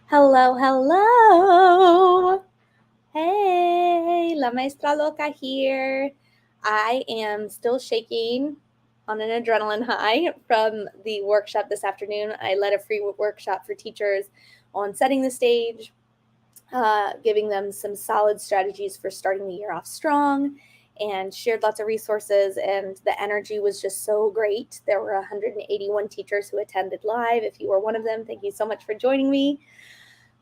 Hello, hello. Hey, La Maestra Loca here. I am still shaking on an adrenaline high from the workshop this afternoon. I led a free workshop for teachers on setting the stage, giving them some solid strategies for starting the year off strong, and shared lots of resources. And the energy was just so great. There were 181 teachers who attended live. If you were one of them, thank you so much for joining me.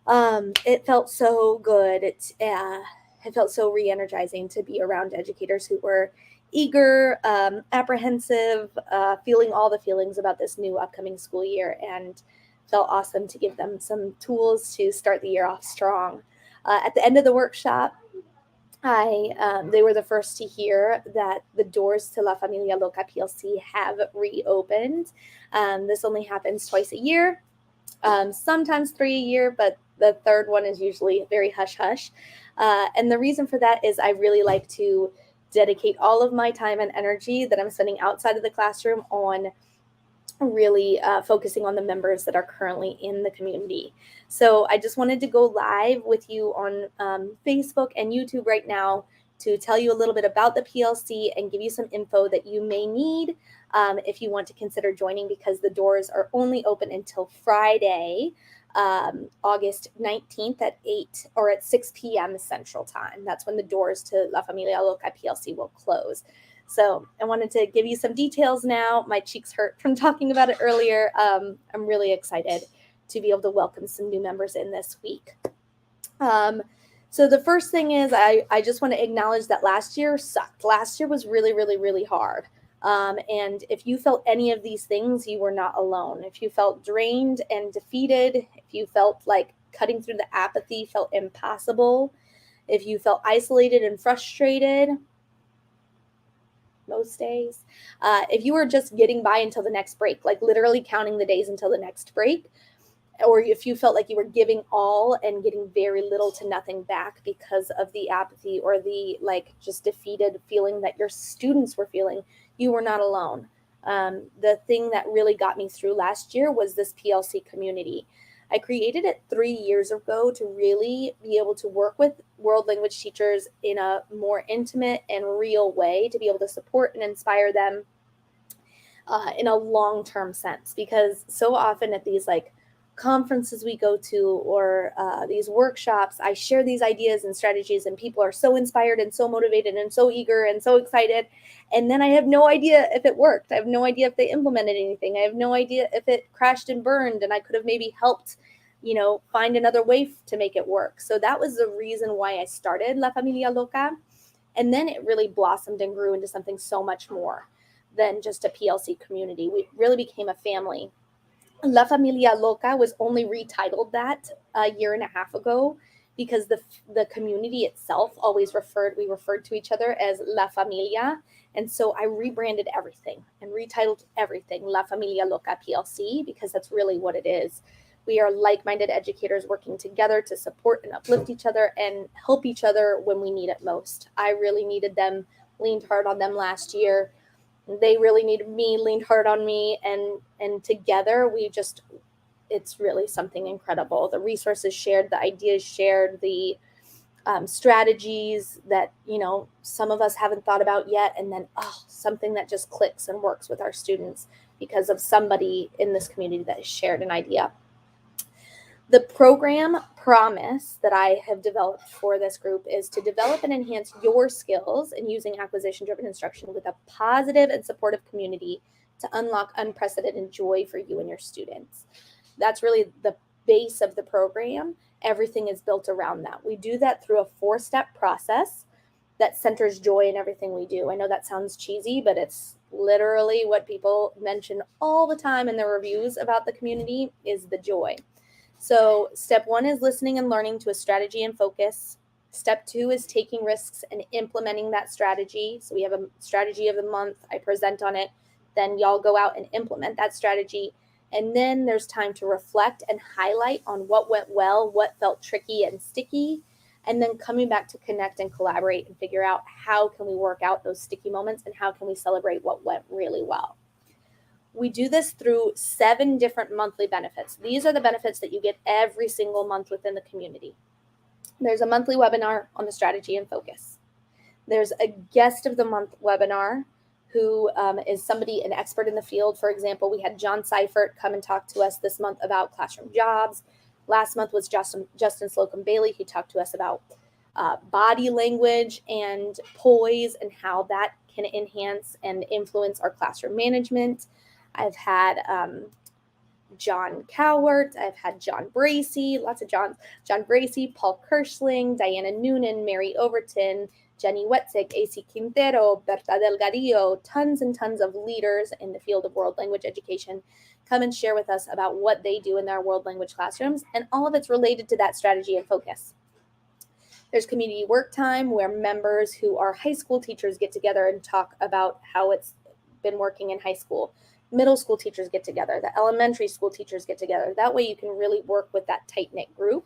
It felt so good. It felt so re-energizing to be around educators who were eager, apprehensive, feeling all the feelings about this new upcoming school year, and felt awesome to give them some tools to start the year off strong. At the end of the workshop, they were the first to hear that the doors to La Familia Loca PLC have reopened. This only happens twice a year, sometimes 3 a year, but the third one is usually very hush hush. And the reason for that is I really like to dedicate all of my time and energy that I'm spending outside of the classroom on really focusing on the members that are currently in the community. So I just wanted to go live with you on Facebook and YouTube right now to tell you a little bit about the PLC and give you some info that you may need if you want to consider joining, because the doors are only open until Friday, August 19th at 8 or at 6 p.m. Central Time. That's when the doors to La Familia Loca PLC will close. So I wanted to give you some details now. My cheeks hurt from talking about it earlier. I'm really excited to be able to welcome some new members in this week. So the first thing is I just want to acknowledge that last year sucked. Last year was really, really, really hard. And if you felt any of these things, you were not alone. If you felt drained and defeated, if you felt like cutting through the apathy felt impossible, if you felt isolated and frustrated, most days, if you were just getting by until the next break, like literally counting the days until the next break, or if you felt like you were giving all and getting very little to nothing back because of the apathy or the like just defeated feeling that your students were feeling, you were not alone. The thing that really got me through last year was this PLC community. I created it 3 years ago to really be able to work with world language teachers in a more intimate and real way, to be able to support and inspire them in a long-term sense. Because so often at these like conferences we go to, or these workshops, I share these ideas and strategies, and people are so inspired and so motivated and so eager and so excited. And then I have no idea if it worked. I have no idea if they implemented anything. I have no idea if it crashed and burned, and I could have maybe helped, find another way to make it work. So that was the reason why I started La Familia Loca. And then it really blossomed and grew into something so much more than just a PLC community. We really became a family. La Familia Loca was only retitled that a year and a half ago because the community itself we referred to each other as La Familia. And so I rebranded everything and retitled everything La Familia Loca PLC, because that's really what it is. We are like-minded educators working together to support and uplift each other and help each other when we need it most. I really needed them, leaned hard on them last year. They really needed me, leaned hard on me, and together it's really something incredible. The resources shared, the ideas shared, the strategies that some of us haven't thought about yet, and then something that just clicks and works with our students because of somebody in this community that has shared an idea. The program promise that I have developed for this group is to develop and enhance your skills in using acquisition-driven instruction with a positive and supportive community to unlock unprecedented joy for you and your students. That's really the base of the program. Everything is built around that. We do that through a 4-step process that centers joy in everything we do. I know that sounds cheesy, but it's literally what people mention all the time in their reviews about the community is the joy. So step 1 is listening and learning to a strategy and focus. Step 2 is taking risks and implementing that strategy. So we have a strategy of the month. I present on it. Then y'all go out and implement that strategy. And then there's time to reflect and highlight on what went well, what felt tricky and sticky, and then coming back to connect and collaborate and figure out how can we work out those sticky moments and how can we celebrate what went really well. We do this through 7 different monthly benefits. These are the benefits that you get every single month within the community. There's a monthly webinar on the strategy and focus. There's a guest of the month webinar who is somebody, an expert in the field. For example, we had John Seifert come and talk to us this month about classroom jobs. Last month was Justin Slocum Bailey, who talked to us about body language and poise and how that can enhance and influence our classroom management. I've had John Cowart, I've had John Bracey, lots of Johns, John Bracey, Paul Kirschling, Diana Noonan, Mary Overton, Jenny Wetzik, AC Quintero, Berta Delgadillo, tons and tons of leaders in the field of world language education come and share with us about what they do in their world language classrooms, and all of it's related to that strategy and focus. There's community work time where members who are high school teachers get together and talk about how it's been working in high school. Middle school teachers get together, the elementary school teachers get together. That way you can really work with that tight-knit group.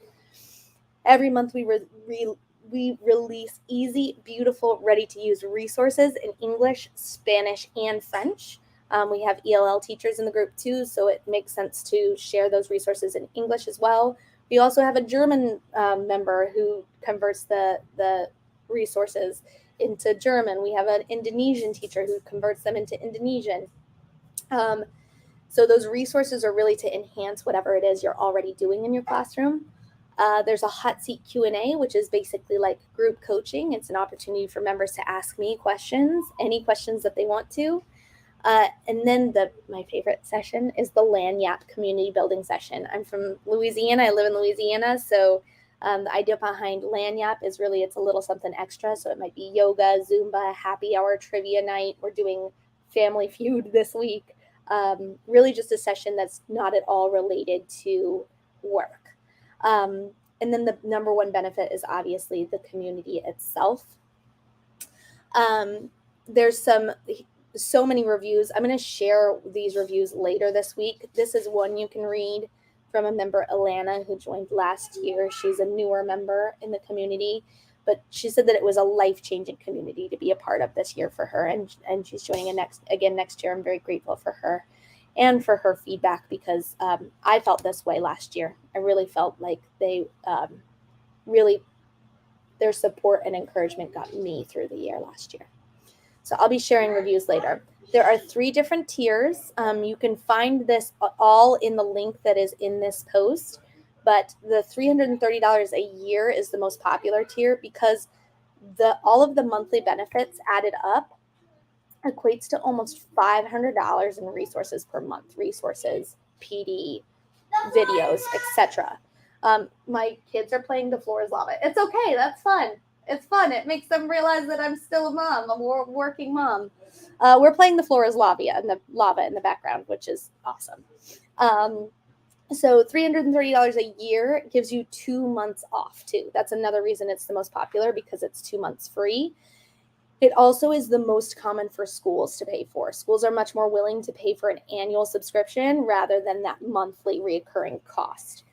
Every month we release easy, beautiful, ready-to-use resources in English, Spanish, and French. We have ELL teachers in the group too, so it makes sense to share those resources in English as well. We also have a German member who converts the resources into German. We have an Indonesian teacher who converts them into Indonesian. So those resources are really to enhance whatever it is you're already doing in your classroom. There's a hot seat Q&A, which is basically like group coaching. It's an opportunity for members to ask me questions, any questions that they want to. And then my favorite session is the Lagniappe community building session. I'm from Louisiana. I live in Louisiana. So the idea behind Lagniappe is really it's a little something extra. So it might be yoga, Zumba, happy hour, trivia night. We're doing Family Feud this week. Really just a session that's not at all related to work. And then the number one benefit is obviously the community itself. There's so many reviews. I'm going to share these reviews later this week. This is one you can read from a member, Alana, who joined last year. She's a newer member in the community, but she said that it was a life-changing community to be a part of this year for her, and she's joining next year. I'm very grateful for her and for her feedback because I felt this way last year. I really felt like they their support and encouragement got me through the year last year. So I'll be sharing reviews later. There are 3 different tiers. You can find this all in the link that is in this post, but the $330 a year is the most popular tier because all of the monthly benefits added up equates to almost $500 in resources per month. Resources, PD, videos, etc. My kids are playing The Floor is Lava. It's okay. That's fun. It's fun. It makes them realize that I'm still a mom, a working mom. We're playing The Floor is Lava in the background, which is awesome. So $330 a year gives you 2 months off too. That's another reason it's the most popular because it's 2 months free. It also is the most common for schools to pay for. Schools are much more willing to pay for an annual subscription rather than that monthly recurring cost.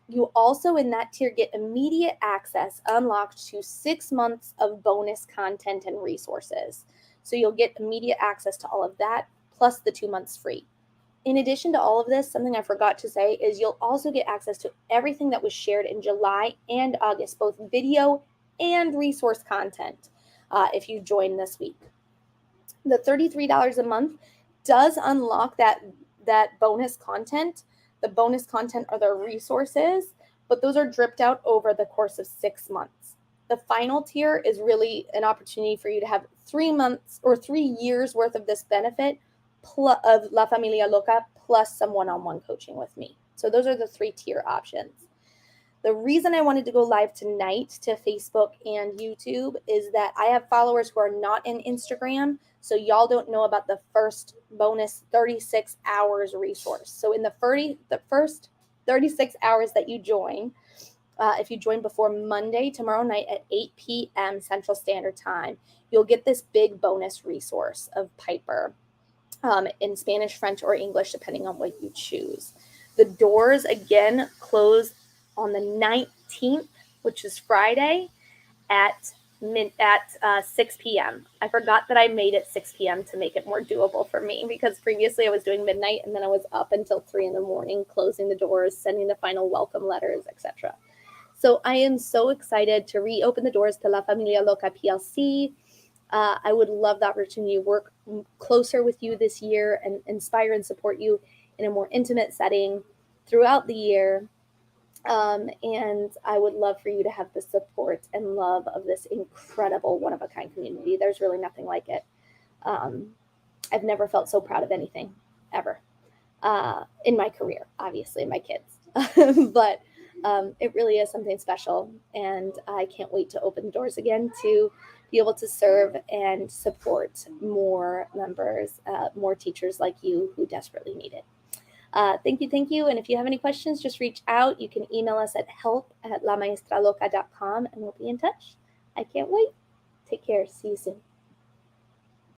You also in that tier get immediate access unlocked to 6 months of bonus content and resources. So you'll get immediate access to all of that plus the 2 months free. In addition to all of this, something I forgot to say is you'll also get access to everything that was shared in July and August, both video and resource content if you join this week. The $33 a month does unlock that bonus content. The bonus content are the resources, but those are dripped out over the course of 6 months. The final tier is really an opportunity for you to have 3 months or 3 years worth of this benefit of La Familia Loca plus some one-on-one coaching with me. So those are the 3 tier options. The reason I wanted to go live tonight to Facebook and YouTube is that I have followers who are not in Instagram, so y'all don't know about the first bonus 36 hours resource. So in the first 36 hours that you join, if you join before Monday, tomorrow night at 8 p.m. Central Standard Time, you'll get this big bonus resource of Piper in Spanish, French, or English, depending on what you choose. The doors, again, close on the 19th, which is Friday, at 6 p.m. I forgot that I made it 6 p.m. to make it more doable for me, because previously I was doing midnight and then I was up until 3 in the morning, closing the doors, sending the final welcome letters, etc. So I am so excited to reopen the doors to La Familia Loca PLC. I would love the opportunity to work closer with you this year and inspire and support you in a more intimate setting throughout the year. And I would love for you to have the support and love of this incredible one-of-a-kind community. There's really nothing like it. I've never felt so proud of anything, ever, in my career, obviously, my kids. But it really is something special, and I can't wait to open the doors again to be able to serve and support more members, more teachers like you who desperately need it. Thank you. And if you have any questions, just reach out. You can email us at help@lammaestraloca.com and we'll be in touch. I can't wait. Take care. See you soon.